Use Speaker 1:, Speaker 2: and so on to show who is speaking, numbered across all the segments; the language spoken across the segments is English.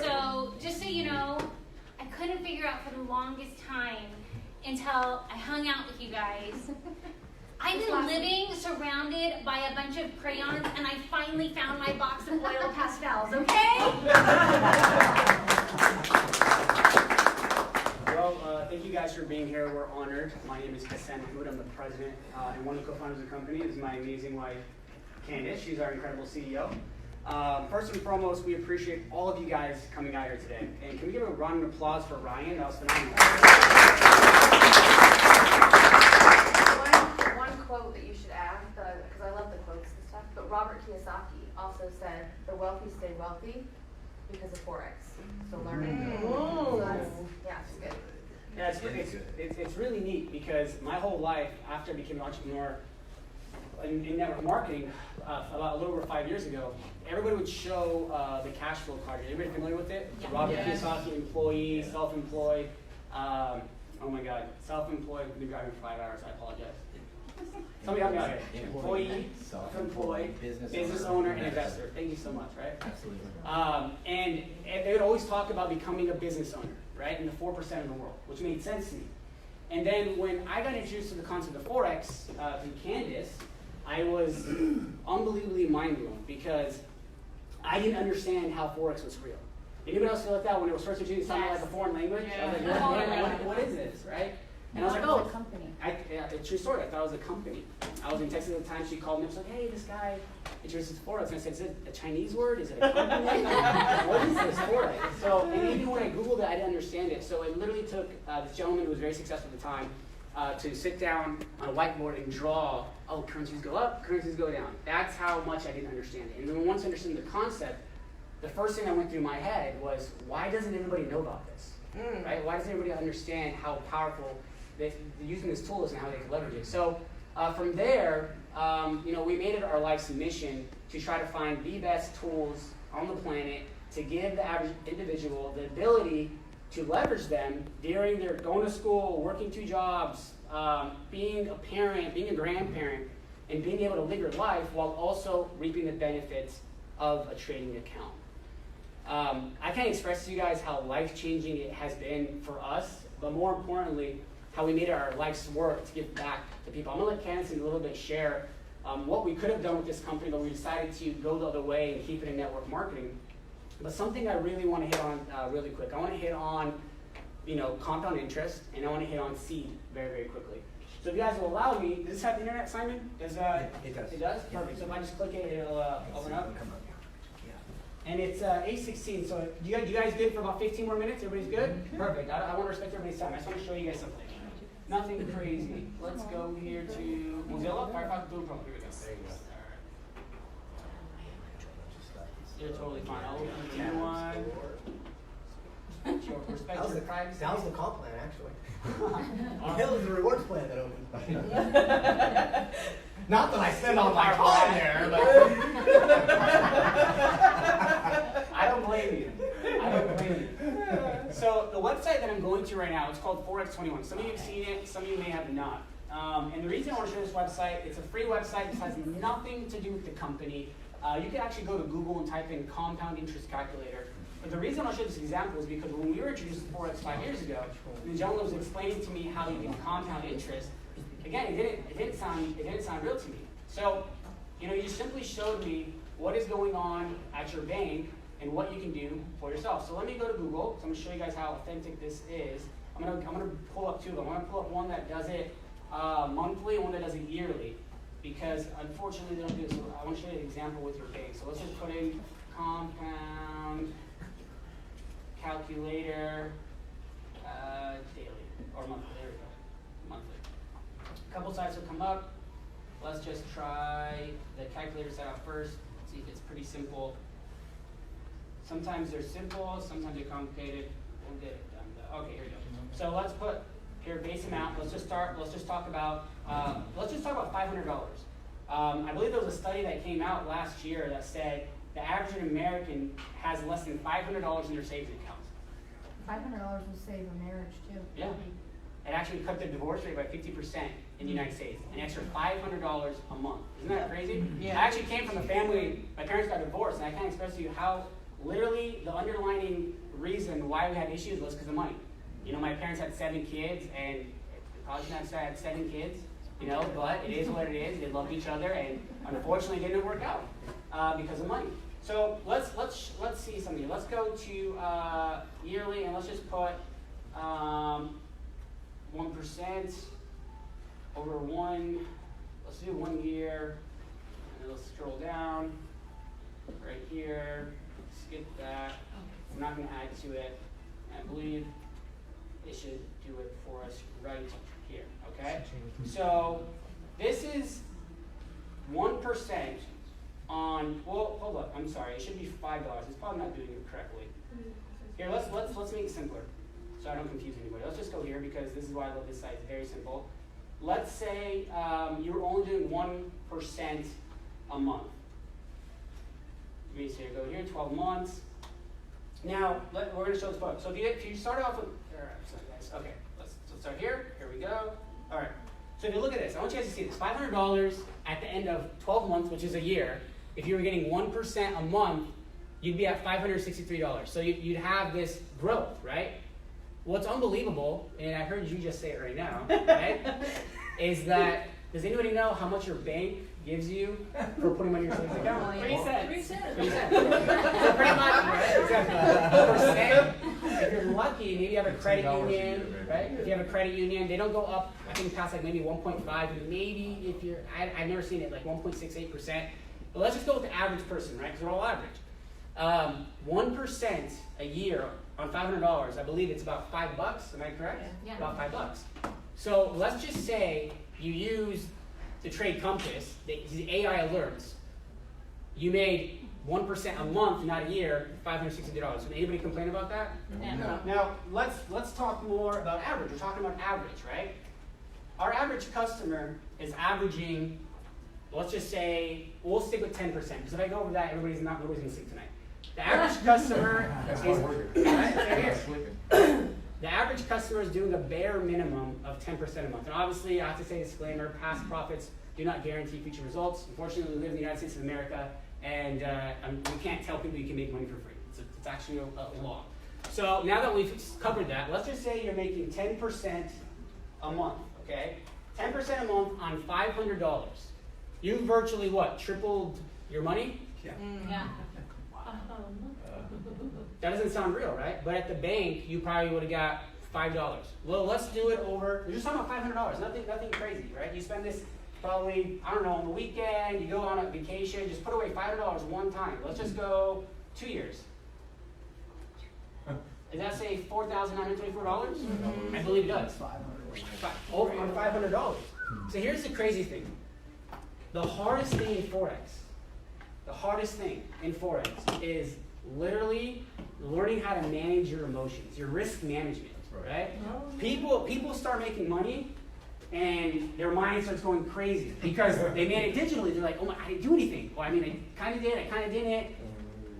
Speaker 1: So, just so you know, I couldn't figure out for the longest time until I hung out with you guys. I've been living surrounded by a bunch of crayons, and I finally found my box of oil pastels, okay?
Speaker 2: Well, thank you guys for being here. We're honored. My name is Hassan Mahmoud. I'm the president and one of the co-founders of the company. This is my amazing wife, Candice. She's our incredible CEO. First and foremost, we appreciate all of you guys coming out here today. And can we give a round of applause for Ryan? That was phenomenal.
Speaker 3: One quote that you should add, because I love the quotes and stuff, but Robert Kiyosaki also said, the wealthy stay wealthy because of Forex. So learn it. So that's, yeah, it's good.
Speaker 2: Yeah, it's really neat because my whole life, after I became an entrepreneur in network marketing, a little over 5 years ago, everybody would show the cash flow card. Anybody familiar with it?
Speaker 1: Yeah.
Speaker 2: Robert Kiyosaki, employee, self-employed. Oh my God, self-employed. We've been driving for 5 hours. I apologize. Somebody help me out here. Employee, self-employed, business owner, and investor. Thank you so much, right?
Speaker 4: Absolutely.
Speaker 2: And they would always talk about becoming a business owner, right? In the 4% of the world, which made sense to me. And then when I got introduced to the concept of Forex through Candice, I was unbelievably mind blown because I didn't understand how Forex was real. Anybody else feel like that when it was first introduced? It sounded like a foreign language.
Speaker 1: Yeah.
Speaker 2: I was like, what is this, right? And I was like, oh,
Speaker 3: It's a company.
Speaker 2: True story. I thought it was a company. I was in Texas at the time. She called me and was like, hey, this guy introduces Forex. And I said, is it a Chinese word? Is it a company? What is this Forex? So, and even when I Googled it, I didn't understand it. So it literally took this gentleman who was very successful at the time to sit down on a whiteboard and draw, oh, currencies go up, currencies go down. That's how much I didn't understand it. And then once I understood the concept, the first thing that went through my head was, why doesn't anybody know about this? Right? Why doesn't everybody understand how powerful using this tool is and how they can leverage it? So from there, we made it our life's mission to try to find the best tools on the planet to give the average individual the ability to leverage them during their going to school, working 2 jobs, being a parent, being a grandparent, and being able to live your life while also reaping the benefits of a trading account. I can't express to you guys how life-changing it has been for us, but more importantly, how we made it our life's work to give back to people. I'm going to let Candice in a little bit share what we could have done with this company, but we decided to go the other way and keep it in network marketing. But something I really want to hit on really quick. I want to hit on, compound interest, and I want to hit on seed very, very quickly. So if you guys will allow me, does this have the internet, Simon?
Speaker 4: It does.
Speaker 2: It does? Perfect. So if I just click it, it'll open up. And it's 8:16, so you guys good for about 15 more minutes? Everybody's good? Perfect. I want to respect everybody's time. I just want to show you guys something. Nothing crazy. Let's go here to Mozilla, Firefox, Google Chrome. Here we go. There you go. You're totally fine. I'll open a new one. Respect your privacy.
Speaker 4: That was the comp plan, actually. It was the rewards plan that opened. Not that I spend all my time there, but
Speaker 2: I don't blame you. So the website that I'm going to right now is called Forex21. Some of you have seen it, some of you may have not. And the reason I want to show this website, it's a free website. This has nothing to do with the company. You can actually go to Google and type in compound interest calculator. But the reason I'll show this example is because when we were introduced to Forex 5 years ago, the gentleman was explaining to me how you can compound interest. Again, it didn't sound real to me. So, you just simply showed me what is going on at your bank and what you can do for yourself. So let me go to Google. So I'm going to show you guys how authentic this is. I'm going to pull up 2 of them. I'm going to pull up one that does it monthly and one that does it yearly, because unfortunately they don't do it. So I want to show you an example with your bank. So let's just put in compound calculator daily or monthly. There we go. Monthly. A couple sites will come up. Let's just try the calculator setup first. See if it's pretty simple. Sometimes they're simple, sometimes they're complicated. We'll get it done though. Okay, here we go. So let's put here base amount. Let's just talk about $500. I believe there was a study that came out last year that said the average American has less than $500 in their savings accounts.
Speaker 5: $500 will save a marriage too.
Speaker 2: Yeah. It actually cut the divorce rate by 50% in the United States, an extra $500 a month. Isn't that crazy?
Speaker 3: Yeah.
Speaker 2: I actually came from a family, my parents got divorced, and I can't express to you how literally the underlining reason why we had issues was because of money. You know, my parents had 7 kids, and probably shouldn't have said I had 7 kids, you know, but it is what it is. They loved each other, and unfortunately it didn't work out because of money. So let's see something. Let's go to yearly, and let's just put 1% over 1. Let's do 1 year, and then let's scroll down right here. Skip that. I'm not going to add to it. I believe it should do it for us right here. Okay. So this is 1% on. Well, hold up. I'm sorry. It should be $5. It's probably not doing it correctly. Here, let's make it simpler, so I don't confuse anybody. Let's just go here because this is why I love this site. It's very simple. Let's say you're only doing 1% a month. Let me see here. Go here, 12 months. Now we're going to show this photo. So if you start off with, okay, let's start here. Here we go. All right. So if you look at this, I want you guys to see this. $500 at the end of 12 months, which is a year. If you were getting 1% a month, you'd be at $563. So you'd have this growth, right? What's unbelievable, and I heard you just say it right now, right, is that, does anybody know how much your bank gives you for putting money in your savings account?
Speaker 1: 3 cents.
Speaker 5: 3 cents.
Speaker 2: 3 cents. So pretty much, right? Exactly. Percent. If you're lucky, maybe you have a credit union, right? If you have a credit union, they don't go up, I think, past like maybe 1.5, maybe if you're, I've never seen it, like 1.68%. But let's just go with the average person, right? Because we're all average. 1% a year on $500, I believe it's about $5. Am I correct?
Speaker 1: Yeah.
Speaker 2: About $5. So let's just say you use the Trade Compass, the AI alerts. You made 1% a month, not a year, $560. Would anybody complain about that?
Speaker 1: No.
Speaker 2: Now let's talk more about average. We're talking about average, right? Our average customer is averaging. Let's just say we'll stick with 10% because if I go over that, nobody's gonna sleep tonight. The average customer the average customer is doing a bare minimum of 10% a month. And obviously, I have to say disclaimer: past profits do not guarantee future results. Unfortunately, we live in the United States of America, and we can't tell people you can make money for free. It's actually a law. So now that we've covered that, let's just say you're making 10% a month. Okay, 10% a month on $500. You virtually what? Tripled your money?
Speaker 4: Yeah.
Speaker 1: Yeah.
Speaker 2: That doesn't sound real, right? But at the bank, you probably would have got $5. Well, let's do it over. We're just talking about $500. Nothing crazy, right? You spend this probably, I don't know, on the weekend. You go on a vacation. Just put away $500 one time. Let's just go 2 years. Does that say $4,924? I believe it does. Over on $500. So here's the crazy thing. The hardest thing in Forex is literally learning how to manage your emotions, your risk management, right? People start making money and their mind starts going crazy because they made it digitally. They're like, oh my, I didn't do anything. Well, I mean, I kind of did, I kind of didn't.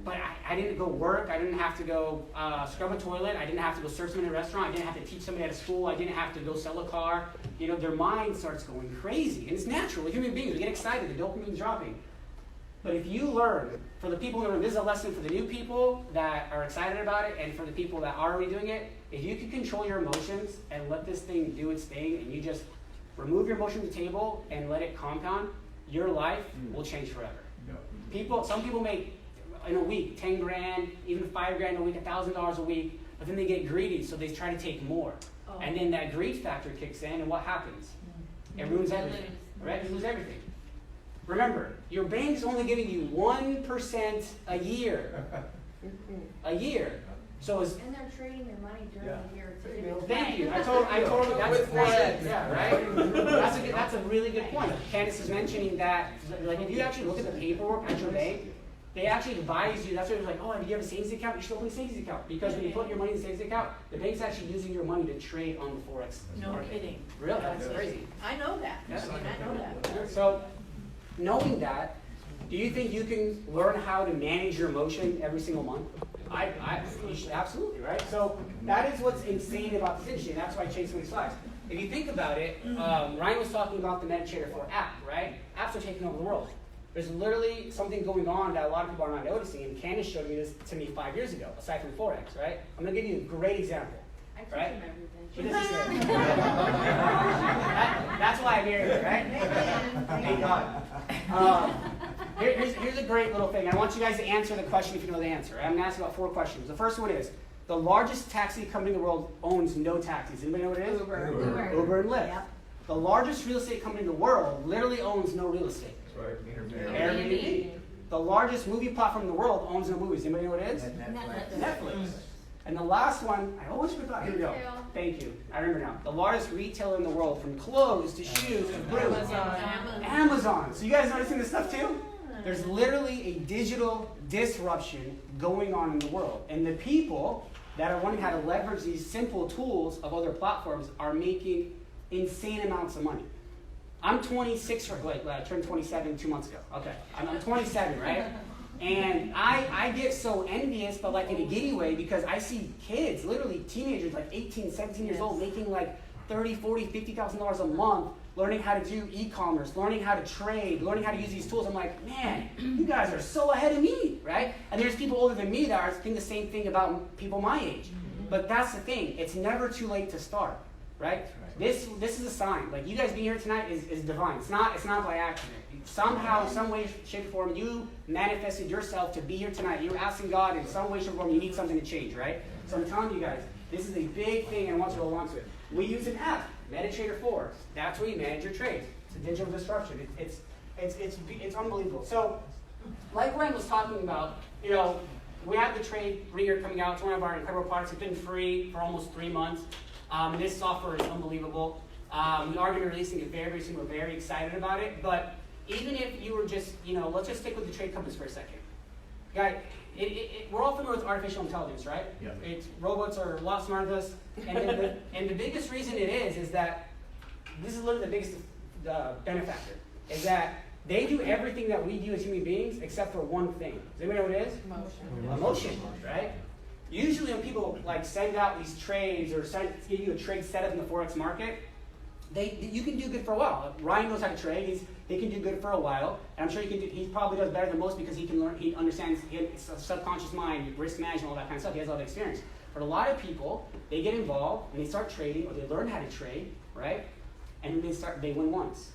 Speaker 2: But I didn't go work. I didn't have to go scrub a toilet. I didn't have to go serve someone in a restaurant. I didn't have to teach somebody at a school. I didn't have to go sell a car. You know, their mind starts going crazy. And it's natural. Human beings, we get excited. The dopamine's dropping. But if you learn, for the people who learn, this is a lesson for the new people that are excited about it, and for the people that are already doing it, if you can control your emotions and let this thing do its thing, and you just remove your emotion from the table and let it compound, your life will change forever. Some people make, in a week, 10 grand, even 5 grand a week, $1,000 a week, but then they get greedy, so they try to take more. And then that greed factor kicks in, and what happens? It ruins everything, right? You lose everything. Remember, your bank's only giving you 1% a year. A year. So it's,
Speaker 5: And they're trading their money during the year too.
Speaker 2: thank you. I totally, that's right. That's a really good point. Candace is mentioning that, like, if you actually look at the paperwork at your bank, they actually advise you. That's why they're like, oh, do you have a savings account? You should open a savings account because when you put your money in the savings account, the bank's actually using your money to trade on the Forex market.
Speaker 6: Kidding.
Speaker 2: Really, that's crazy.
Speaker 6: I know that.
Speaker 2: Yeah.
Speaker 6: I know that.
Speaker 2: So, knowing that, do you think you can learn how to manage your emotion every single month? You should, absolutely, right? So that is what's insane about this industry, and that's why I changed some of these slides. If you think about it, Ryan was talking about the MetaTrader 4 app, right? Apps are taking over the world. there's literally something going on that a lot of people are not noticing, and Candace showed me this to me 5 years ago, aside from Forex, right? I'm gonna give you a great example.
Speaker 5: I teach
Speaker 2: Right?
Speaker 5: him everything.
Speaker 2: She doesn't say that's why I married her, right? Thank God. Here's a great little thing. I want you guys to answer the question if you know the answer. I'm gonna ask about 4 questions. The first one is, the largest taxi company in the world owns no taxis. Anybody know what it is? Uber and Lyft.
Speaker 5: Yep.
Speaker 2: The largest real estate company in the world literally owns no real estate. Airbnb. The largest movie platform in the world owns no movies. Anybody know what it is? Netflix. And the last one, I always forgot. Here we go. Thank you. I remember now. The largest retailer in the world, from clothes to shoes to boots. Amazon. So you guys noticing this stuff too? There's literally a digital disruption going on in the world. And the people that are learning how to leverage these simple tools of other platforms are making insane amounts of money. I'm 26, I turned 27 2 months ago. Okay, I'm 27, right? And I get so envious, but like in a giddy way, because I see kids, literally teenagers, like 18, 17 years old, making like $30, $40, $50,000 a month, learning how to do e-commerce, learning how to trade, learning how to use these tools. I'm like, man, you guys are so ahead of me, right? And there's people older than me that are thinking the same thing about people my age. But that's the thing, it's never too late to start, right? This is a sign. Like, you guys being here tonight is divine. It's not by accident. Somehow, some way, shape, or form, you manifested yourself to be here tonight. You were asking God in some way, shape, or form, you need something to change, right? So I'm telling you guys, this is a big thing, and I want you to hold on to it. We use an app, MetaTrader 4. That's where you manage your trades. It's a digital disruption. It's unbelievable. So, like Ryan was talking about, you know, we have the Trade Ringer coming out. It's one of our incredible products. It's been free for almost 3 months. This software is unbelievable. We are going to be releasing it very, very soon. We're very excited about it. But even if you were just, you know, let's just stick with the trade companies for a second. Guys, we're all familiar with artificial intelligence, right?
Speaker 4: Yeah.
Speaker 2: Robots are a lot smarter than us. And the biggest reason it is that this is literally the biggest benefactor, is that they do everything that we do as human beings except for one thing. Does anybody know what it is? Emotion, right? Usually when people like send out these trades or give you a trade setup in the Forex market, you can do good for a while. Ryan knows how to trade. He can do good for a while, and I'm sure he probably does better than most because he can learn. He understands. He has a subconscious mind, risk management, all that kind of stuff. He has all the experience. But a lot of people, they get involved and they start trading, or they learn how to trade, right? And they win once,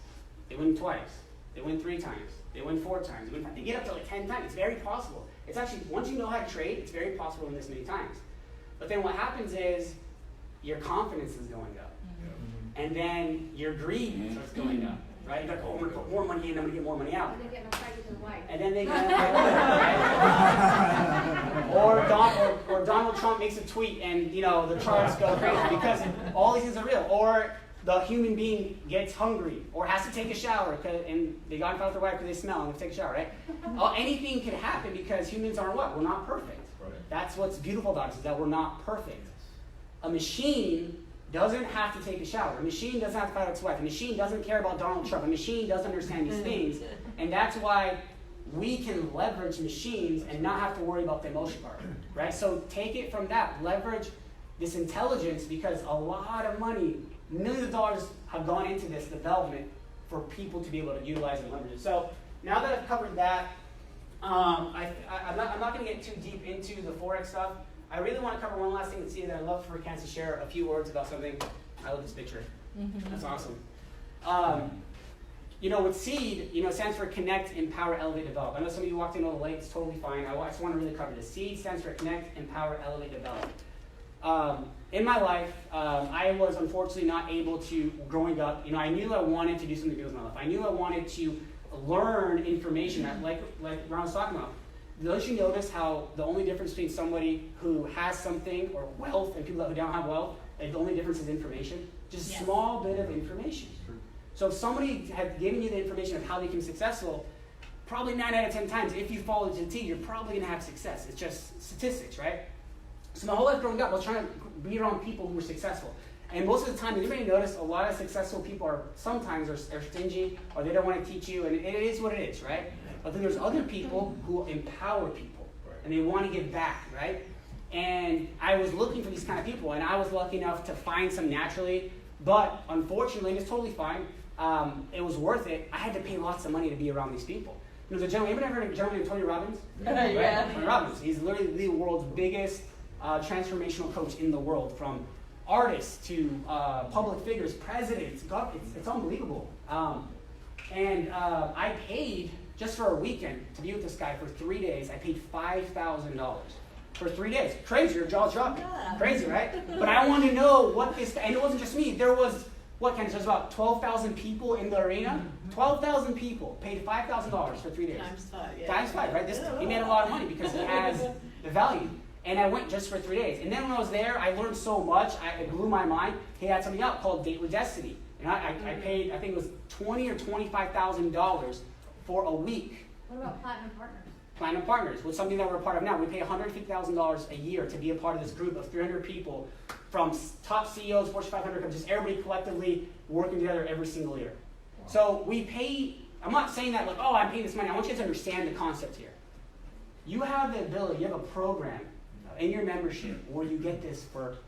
Speaker 2: they win twice, they win 3 times, they win 4 times, they get up to like 10 times. It's very possible. It's actually, once you know how to trade, it's very possible to win this many times. But then what happens is your confidence is going up. And then your greed starts going up, right? You're like, oh, I'm going to put more money in, I'm going to get more money out.
Speaker 5: And they get in a fight with his wife.
Speaker 2: And then they get or Donald Trump makes a tweet and, you know, the charts go crazy because all these things are real. Or the human being gets hungry or has to take a shower and they got in front of their wife because they smell and they take a shower, right? Anything can happen because humans aren't what? We're not perfect.
Speaker 4: Right.
Speaker 2: That's what's beautiful about us, is that we're not perfect. A machine doesn't have to take a shower. A machine doesn't have to fight with its wife. A machine doesn't care about Donald Trump. A machine doesn't understand these things. And that's why we can leverage machines and not have to worry about the emotion part, right? So take it from that. Leverage this intelligence, because a lot of money, millions of dollars have gone into this development for people to be able to utilize and leverage it. So now that I've covered that, I'm not going to get too deep into the Forex stuff. I really want to cover one last thing and see that I'd love for Candace to share a few words about something. I love this picture. That's awesome. You know, with SEED, you know, it stands for Connect, Empower, Elevate, Develop. I know some of you walked in a little late. It's totally fine. I just want to really cover this. SEED stands for Connect, Empower, Elevate, Develop. In my life, I was unfortunately not able to, growing up, you know, I knew I wanted to do something good with my life. I knew I wanted to learn information, like Ron was talking about. Don't you notice how the only difference between somebody who has something or wealth and people who don't have wealth, the only difference is information? Just a small bit of information. So if somebody had given you the information of how they become successful, probably 9 out of 10 times, if you follow it to the T, you're probably going to have success. It's just statistics, right? So my whole life growing up, I was trying to be around people who were successful. And most of the time, anybody notice a lot of successful people are sometimes are stingy, or they don't want to teach you, and it is what it is, right? But then there's other people who empower people, and they want to give back, right? And I was looking for these kind of people, and I was lucky enough to find some naturally, but unfortunately, and it's totally fine, it was worth it. I had to pay lots of money to be around these people. You know, the gentleman, anybody ever heard of a gentleman named Tony Robbins?
Speaker 6: Yeah.
Speaker 2: Right? Tony Robbins. He's literally the world's biggest transformational coach in the world, from artists to public figures, presidents. God, it's unbelievable. I paid, just for a weekend, to be with this guy for 3 days, I paid $5,000 for 3 days. Crazy, your jaw's dropping.
Speaker 6: Yeah.
Speaker 2: Crazy, right? But I wanted to know what this, and it wasn't just me. There was, there's about 12,000 people in the arena. 12,000 people paid $5,000 for 3 days.
Speaker 6: Times 5, yeah.
Speaker 2: Times 5, right? He made a lot of money because he has the value. And I went just for 3 days. And then when I was there, I learned so much, it blew my mind. He had something out called Date with Destiny. And I paid, I think it was $20,000 or $25,000 for a week.
Speaker 3: What about Platinum Partners?
Speaker 2: Platinum Partners was something that we're a part of now. We pay $150,000 a year to be a part of this group of 300 people, from top CEOs, Fortune 500, just everybody collectively working together every single year. So we pay, I'm not saying that like, oh, I'm paying this money. I want you to understand the concept here. You have the ability, you have a program in your membership where you get this for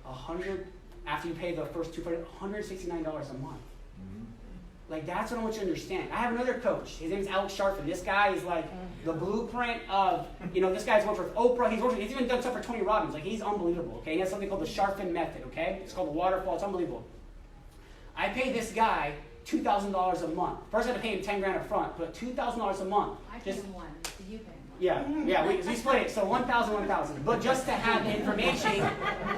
Speaker 2: after you pay the first $169 a month. Like, that's what I want you to understand. I have another coach. His name is Alex Sharfin. This guy is like the blueprint of, this guy's worked for Oprah. He's even done stuff for Tony Robbins. Like, he's unbelievable, okay? He has something called the Sharfin method, okay? It's called the waterfall. It's unbelievable. I pay this guy $2,000 a month. First, I had to pay him $10,000 up front, but $2,000 a month.
Speaker 3: I paid him one. Did you pay him one?
Speaker 2: Yeah, we split it, so 1,000. But just to have information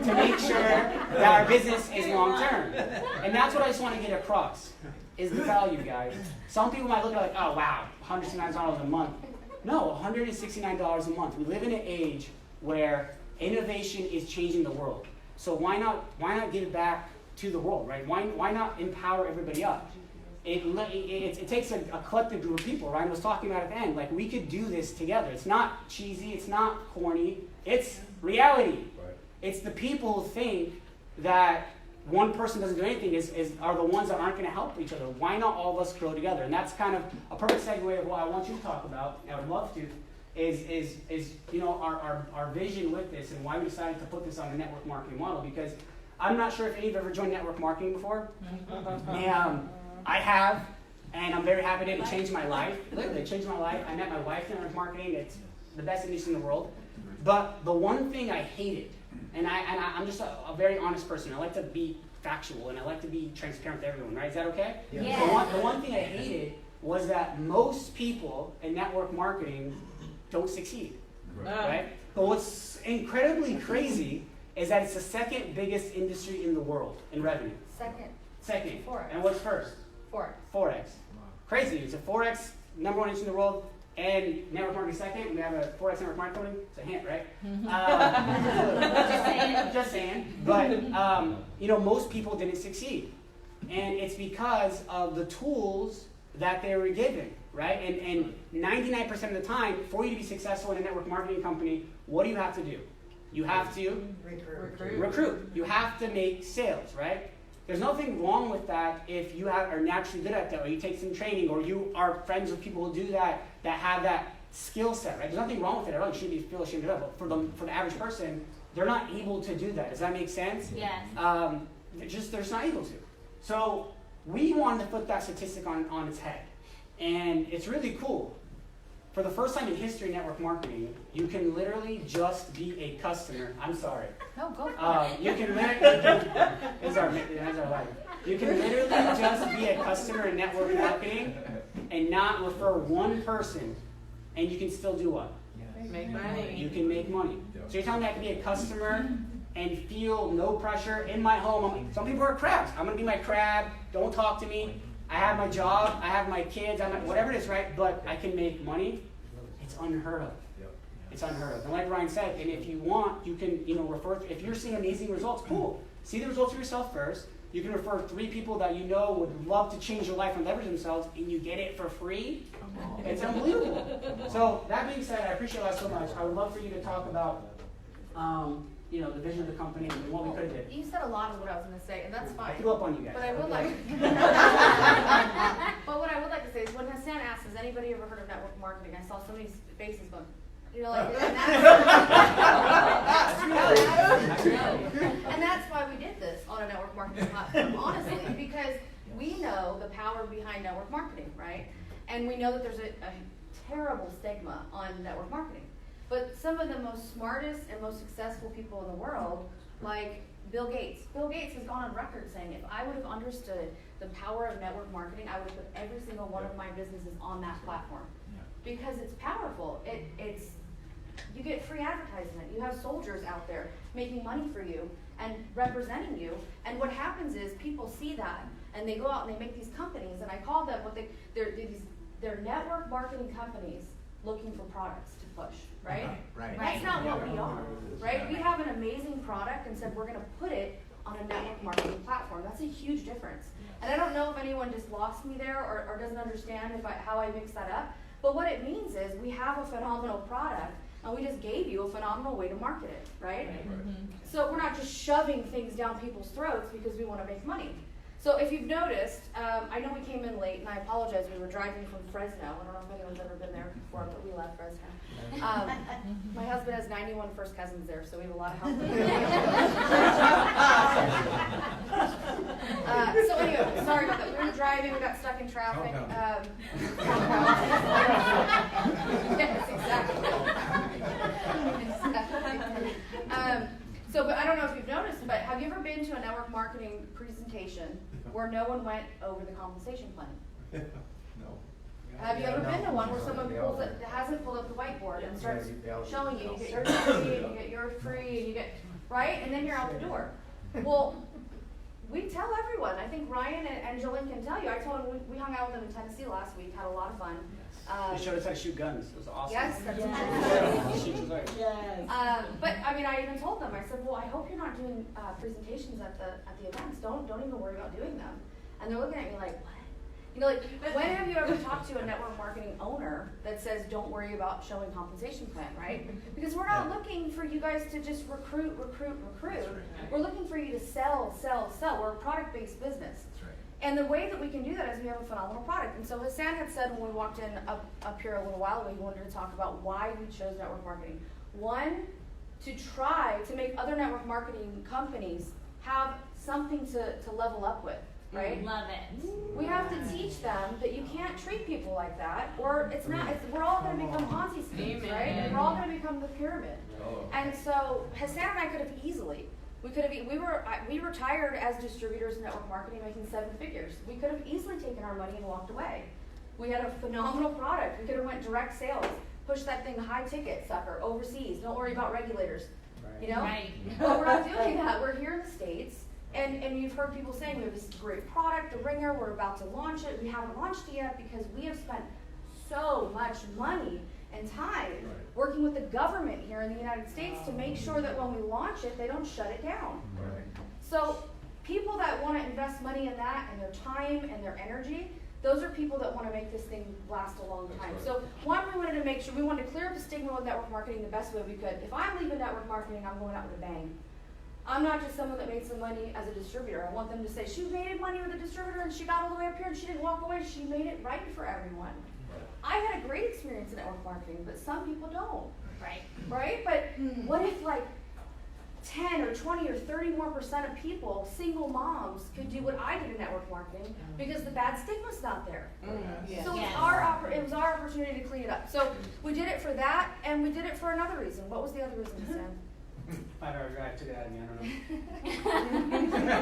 Speaker 2: to make sure that our business is long term. And that's what I just want to get across, is the value, guys. Some people might look at it like, oh wow, $169 a month. No, $169 a month. We live in an age where innovation is changing the world. So why not give it back to the world, right? Why not empower everybody up? It takes a collective group of people. Ryan was talking about at the end. Like, we could do this together. It's not cheesy. It's not corny. It's reality.
Speaker 4: Right.
Speaker 2: It's the people who think that one person doesn't do anything are the ones that aren't going to help each other. Why not all of us grow together? And that's kind of a perfect segue of what I want you to talk about. I would love to. Is our vision with this and why we decided to put this on the network marketing model, because I'm not sure if any of you have ever joined network marketing before. I have, and I'm very happy that it changed my life. Literally, it changed my life. I met my wife in network marketing. It's the best industry in the world. But the one thing I hated, and I'm just a very honest person. I like to be factual, and I like to be transparent with everyone, right? Is that okay?
Speaker 1: Yeah.
Speaker 2: The one thing I hated was that most people in network marketing don't succeed, right? But what's incredibly crazy is that it's the second biggest industry in the world in revenue. Second.
Speaker 3: Forex.
Speaker 2: And what's first? Forex. Crazy. It's a Forex number one industry in the world, and network marketing second. We have a Forex network marketing. It's a hint, right? Just saying. But most people didn't succeed, and it's because of the tools that they were given, right? And 99% of the time, for you to be successful in a network marketing company, what do you have to do? You have to recruit. You have to make sales, right? There's nothing wrong with that if you are naturally good at that, or you take some training, or you are friends with people who do that have that skill set, right? There's nothing wrong with it at all. You shouldn't feel ashamed of it. But for the average person, they're not able to do that. Does that make sense?
Speaker 1: Yes.
Speaker 2: They're just not able to. So we wanted to put that statistic on its head. And it's really cool. For the first time in history in network marketing, you can literally just be a customer. I'm sorry.
Speaker 3: No, go for it.
Speaker 2: You can literally, it's our life. You can literally just be a customer in network marketing and not refer one person, and you can still do what?
Speaker 6: Make money.
Speaker 2: You can make money. So you're telling me I can be a customer and feel no pressure in my home. Some people are crabs. I'm going to be my crab. Don't talk to me. I have my job. I have my kids. Whatever it is, right? But I can make money. It's unheard of. It's unheard of. And like Ryan said, and if you want, you can refer. If you're seeing amazing results, cool. See the results for yourself first. You can refer 3 people that you know would love to change your life and leverage themselves, and you get it for free. It's unbelievable. So that being said, I appreciate that so much. I would love for you to talk about, the vision of the company and what we could have did.
Speaker 3: You said a lot of what I was going to say, and that's
Speaker 2: I
Speaker 3: fine.
Speaker 2: threw up on you guys.
Speaker 3: But I would like. But what I would like to say is, when Hassan asked, "Has anybody ever heard of network marketing?" I saw so many faces going, and that's why we did this on a network marketing platform, honestly, because we know the power behind network marketing, right? And we know that there's a terrible stigma on network marketing. But some of the most smartest and most successful people in the world, like Bill Gates. Bill Gates has gone on record saying, if I would have understood the power of network marketing, I would have put every single one of my businesses on that platform. Because it's powerful. It's you get free advertisement. You have soldiers out there making money for you and representing you. And what happens is people see that and they go out and they make these companies, and I call them they're network marketing companies looking for products to push, right?
Speaker 4: Right.
Speaker 3: That's not what we are, right? We have an amazing product and said we're going to put it on a network marketing platform. That's a huge difference. And I don't know if anyone just lost me there or doesn't understand how I mix that up. But what it means is we have a phenomenal product and we just gave you a phenomenal way to market it, right? So we're not just shoving things down people's throats because we want to make money. So if you've noticed, I know we came in late, and I apologize, we were driving from Fresno. I don't know if anyone's ever been there before, but we left Fresno. My husband has 91 first cousins there, so we have a lot of help. So anyway, sorry about that. We were driving, we got stuck in traffic. Yes, exactly. But I don't know if you've noticed, but have you ever been to a network marketing presentation where no one went over the compensation plan?
Speaker 4: No.
Speaker 3: Have you ever been to one where someone hasn't pulled up the whiteboard and starts showing you get your free, and you get your free, and you get, right? And then you're out the door. Well, we tell everyone. I think Ryan and Jolene can tell you. I told them we hung out with them in Tennessee last week, had a lot of fun.
Speaker 2: They showed us how to shout guns. It was awesome.
Speaker 3: Yes, that's but I mean, I even told them. I said, well, I hope you're not doing presentations at the events. Don't even worry about doing them. And they're looking at me like, what? You know, like, when have you ever talked to a network marketing owner that says, don't worry about showing compensation plan, right? Because we're not looking for you guys to just recruit. We're looking for you to sell. We're a product-based business. And the way that we can do that is we have a phenomenal product. And so Hassan had said when we walked in up here a little while ago, he wanted to talk about why we chose network marketing. One, to try to make other network marketing companies have something to level up with, right?
Speaker 1: Love it.
Speaker 3: We have to teach them that you can't treat people like that, or we're all going to become Ponzi schemes, right? And we're all going to become the pyramid. And so Hassan and I could have easily. We retired as distributors in network marketing, making 7 figures. We could have easily taken our money and walked away. We had a phenomenal product. We could have went direct sales, pushed that thing high ticket, sucker, overseas. Don't worry about regulators, you know?
Speaker 1: Right.
Speaker 3: But we're not doing that. We're here in the States, and you've heard people saying we have this great product, the Ringer. We're about to launch it. We haven't launched it yet because we have spent so much money and time working with the government here in the United States to make sure that when we launch it, they don't shut it down. So people that want to invest money in that and their time and their energy, those are people that want to make this thing last a long time. So one, we wanted to make sure, we wanted to clear up the stigma with network marketing the best way we could. If I'm leaving network marketing, I'm going out with a bang. I'm not just someone that made some money as a distributor. I want them to say, she made money with a distributor and she got all the way up here and she didn't walk away. She made it right for everyone. I had a great experience in network marketing, but some people don't. Right? But what if like 10 or 20 or 30 more % of people, single moms, could do what I did in network marketing because the bad stigma's not there. So it was our opportunity to clean it up. So we did it for that, and we did it for another reason. What was the other reason, Sam?
Speaker 2: 5-hour drive took it out of me. I don't know.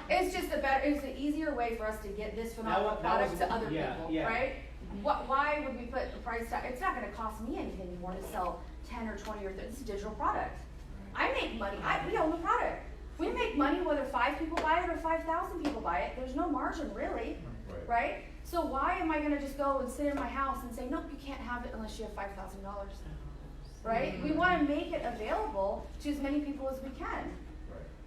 Speaker 3: It's just it's an easier way for us to get this phenomenal product to other people, right? Why would we put the price tag? It's not going to cost me anything more to sell 10 or 20 or 30. It's a digital product. I make money. We own the product. We make money whether 5 people buy it or 5,000 people buy it. There's no margin really, right? So why am I going to just go and sit in my house and say, nope, you can't have it unless you have $5,000? Right? We want to make it available to as many people as we can.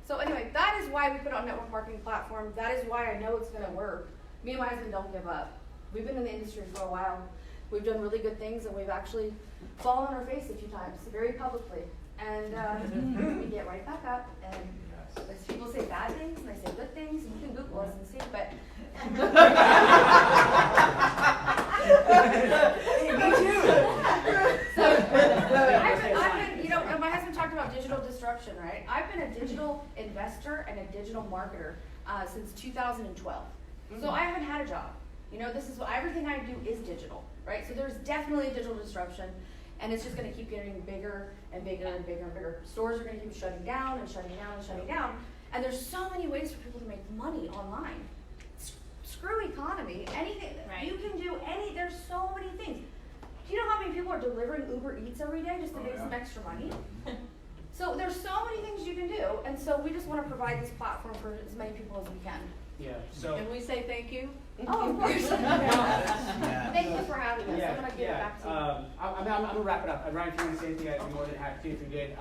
Speaker 3: So anyway, that is why we put it on network marketing platform. That is why I know it's going to work. Me and my husband don't give up. We've been in the industry for a while. We've done really good things, and we've actually fallen on our face a few times, very publicly. And we get right back up. And as people say bad things, and they say good things, and you can Google us and see. But me too. So I've been, you know, my husband talked about digital disruption, right? I've been a digital investor and a digital marketer since 2012. So I haven't had a job. You know, this is everything I do is digital, right? So there's definitely a digital disruption, and it's just going to keep getting bigger and bigger and bigger and bigger. Stores are going to keep shutting down and shutting down and shutting down, and there's so many ways for people to make money online. Screw economy, anything,
Speaker 1: Right.
Speaker 3: you can do there's so many things. Do you know how many people are delivering Uber Eats every day just to make some extra money? So there's so many things you can do, and so we just want to provide this platform for as many people as we can.
Speaker 2: Yeah. So.
Speaker 6: Can we say thank you?
Speaker 3: Oh, of course.
Speaker 4: Yeah.
Speaker 3: Thank you for having us.
Speaker 2: Yeah,
Speaker 3: I'm gonna give it back to you.
Speaker 2: I'm gonna wrap it up. Ryan, if you want to say anything, I'd be more than happy to if you did.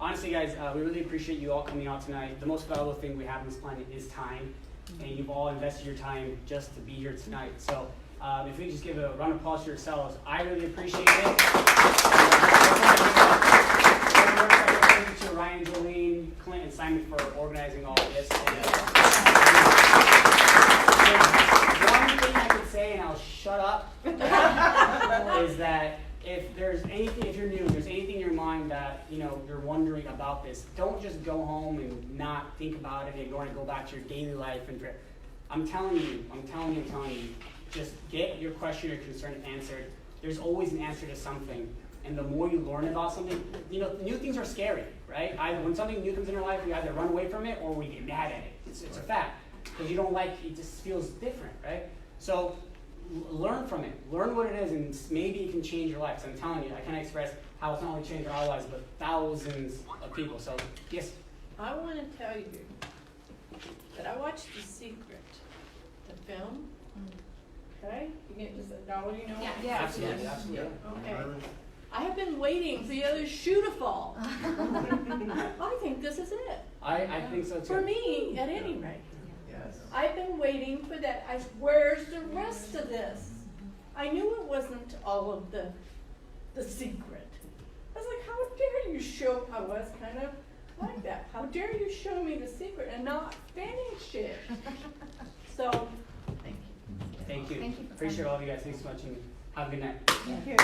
Speaker 2: Honestly, guys, we really appreciate you all coming out tonight. The most valuable thing we have on this planet is time, and you've all invested your time just to be here tonight. So, if we just give a round of applause to yourselves, I really appreciate it. Thank you to Ryan, Jolene, Clint, and Simon for organizing all of this. One thing I could say, and I'll shut up, is that if you're new, if there's anything in your mind that you're wondering about this, don't just go home and not think about it and go back to your daily life. I'm telling you, just get your question or concern answered. There's always an answer to something. And the more you learn about something, new things are scary, right? When something new comes in our life, we either run away from it or we get mad at it. It's a fact. Because you don't like it, it just feels different, right? So learn from it. Learn what it is, and maybe it can change your life. So I'm telling you, I can't express how it's not only changed our lives, but thousands of people. So, yes?
Speaker 6: I want to tell you that I watched The Secret, the film. Okay? You get just you know?
Speaker 1: Yeah.
Speaker 2: Absolutely, absolutely.
Speaker 6: Okay. I have been waiting for the other shoe to fall. I think this is it.
Speaker 2: I think so too.
Speaker 6: For me, at any rate.
Speaker 4: Yes.
Speaker 6: I've been waiting for that. Where's the rest of this? I knew it wasn't all of the secret. I was like, how dare you show, I was kind of like that. How dare you show me the secret and not finish it? So, thank you.
Speaker 2: Thank you.
Speaker 1: Thank you for
Speaker 2: Appreciate all of you guys. Thanks so much, and have a good night.
Speaker 6: Thank you.